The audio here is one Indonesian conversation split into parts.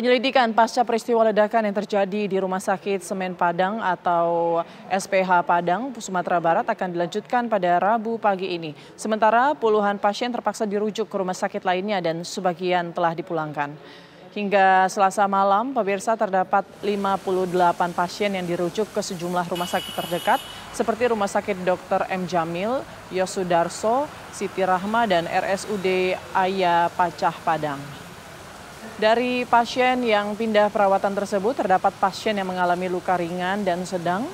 Penyelidikan pasca peristiwa ledakan yang terjadi di Rumah Sakit Semen Padang atau SPH Padang, Sumatera Barat akan dilanjutkan pada Rabu pagi ini. Sementara puluhan pasien terpaksa dirujuk ke rumah sakit lainnya dan sebagian telah dipulangkan. Hingga Selasa malam, pemirsa, terdapat 58 pasien yang dirujuk ke sejumlah rumah sakit terdekat seperti Rumah Sakit Dr. M. Jamil, Yosudarso, Siti Rahma, dan RSUD Aya Pacah Padang. Dari pasien yang pindah perawatan tersebut, terdapat pasien yang mengalami luka ringan dan sedang.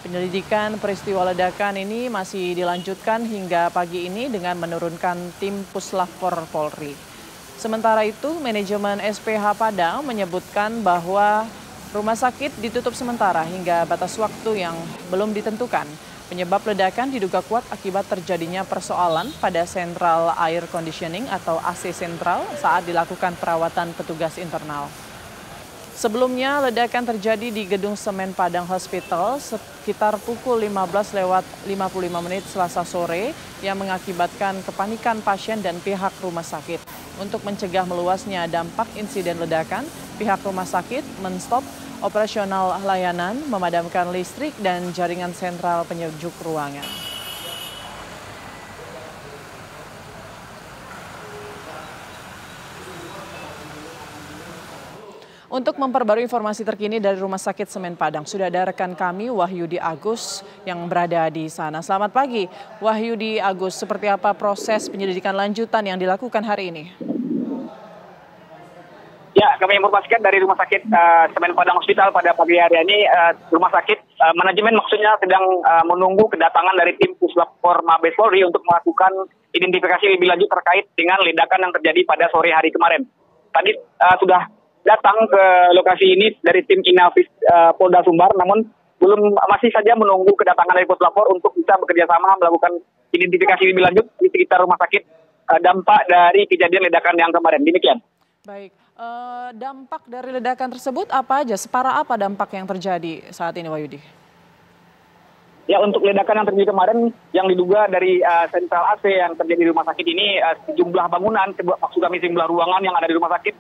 Penyelidikan peristiwa ledakan ini masih dilanjutkan hingga pagi ini dengan menurunkan tim Puslapfor Polri. Sementara itu, manajemen SPH Padang menyebutkan bahwa rumah sakit ditutup sementara hingga batas waktu yang belum ditentukan. Penyebab ledakan diduga kuat akibat terjadinya persoalan pada sentral air conditioning atau AC sentral saat dilakukan perawatan petugas internal. Sebelumnya, ledakan terjadi di Gedung Semen Padang Hospital sekitar pukul 15:55 Selasa sore yang mengakibatkan kepanikan pasien dan pihak rumah sakit. Untuk mencegah meluasnya dampak insiden ledakan, pihak rumah sakit menstop operasional layanan, memadamkan listrik dan jaringan sentral penyejuk ruangan. Untuk memperbarui informasi terkini dari Rumah Sakit Semen Padang, sudah ada rekan kami Wahyudi Agus yang berada di sana. Selamat pagi, Wahyudi Agus. Seperti apa proses penyelidikan lanjutan yang dilakukan hari ini? Ya, kami informasikan dari Rumah Sakit Semen Padang Hospital pada pagi hari ini, Rumah Sakit manajemen maksudnya sedang menunggu kedatangan dari tim Puslapfor Mabes Polri untuk melakukan identifikasi lebih lanjut terkait dengan ledakan yang terjadi pada sore hari kemarin. Tadi sudah datang ke lokasi ini dari tim Inavis Polda Sumbar, namun masih saja menunggu kedatangan dari Puslapfor untuk bisa bekerja sama melakukan identifikasi lebih lanjut di sekitar rumah sakit dampak dari kejadian ledakan yang kemarin. Demikian. Baik, dampak dari ledakan tersebut apa aja? Separah apa dampak yang terjadi saat ini, Wahyudi? Ya, untuk ledakan yang terjadi kemarin yang diduga dari sentral AC yang terjadi di rumah sakit ini, sejumlah bangunan, maksud kami sejumlah ruangan yang ada di rumah sakit,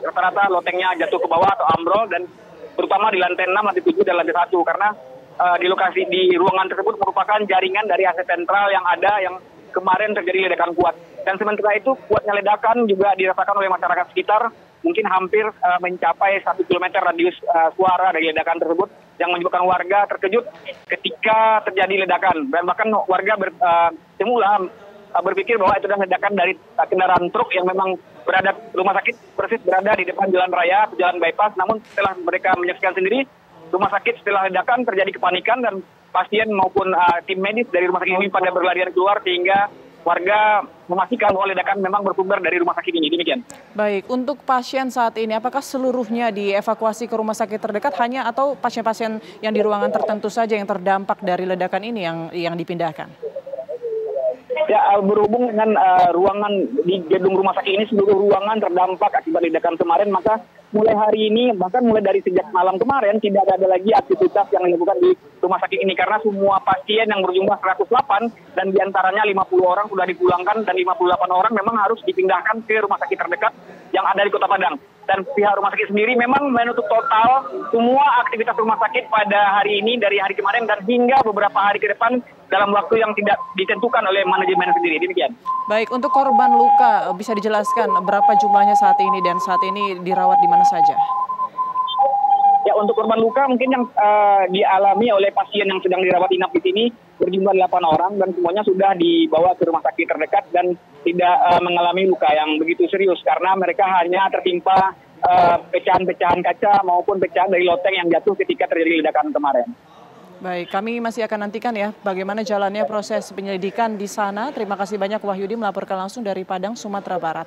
rata-rata lotengnya jatuh ke bawah atau ambrol, dan terutama di lantai 6, lantai 7, dan lantai 1, karena di lokasi di ruangan tersebut merupakan jaringan dari AC sentral yang ada yang kemarin terjadi ledakan kuat. Dan sementara itu kuatnya ledakan juga dirasakan oleh masyarakat sekitar, mungkin hampir mencapai 1 km radius suara dari ledakan tersebut, yang menyebabkan warga terkejut ketika terjadi ledakan. Dan bahkan warga semula berpikir bahwa itu adalah ledakan dari kendaraan truk yang memang berada, rumah sakit persis berada di depan jalan raya, jalan bypass. Namun setelah mereka menyaksikan sendiri, rumah sakit setelah ledakan terjadi kepanikan dan pasien maupun tim medis dari rumah sakit ini pada berlarian keluar, sehingga warga memastikan bahwa ledakan memang bersumber dari rumah sakit ini. Demikian. Baik, untuk pasien saat ini apakah seluruhnya dievakuasi ke rumah sakit terdekat hanya atau pasien-pasien yang di ruangan tertentu saja yang terdampak dari ledakan ini yang dipindahkan? Ya, berhubung dengan ruangan di gedung rumah sakit ini seluruh ruangan terdampak akibat ledakan kemarin, maka mulai hari ini, bahkan mulai dari sejak malam kemarin, tidak ada lagi aktivitas yang dilakukan di rumah sakit ini karena semua pasien yang berjumlah 108 dan diantaranya 50 orang sudah dipulangkan dan 58 orang memang harus dipindahkan ke rumah sakit terdekat yang ada di Kota Padang. Dan pihak rumah sakit sendiri memang menutup total semua aktivitas rumah sakit pada hari ini dari hari kemarin dan hingga beberapa hari ke depan dalam waktu yang tidak ditentukan oleh manajemen sendiri. Demikian. Baik, untuk korban luka bisa dijelaskan berapa jumlahnya saat ini dan saat ini dirawat di mana saja? Ya, untuk korban luka mungkin yang dialami oleh pasien yang sedang dirawat inap di sini berjumlah 8 orang dan semuanya sudah dibawa ke rumah sakit terdekat dan tidak mengalami luka yang begitu serius karena mereka hanya tertimpa pecahan-pecahan kaca maupun pecahan dari loteng yang jatuh ketika terjadi ledakan kemarin. Baik, kami masih akan nantikan ya bagaimana jalannya proses penyelidikan di sana. Terima kasih banyak Wahyudi melaporkan langsung dari Padang, Sumatera Barat.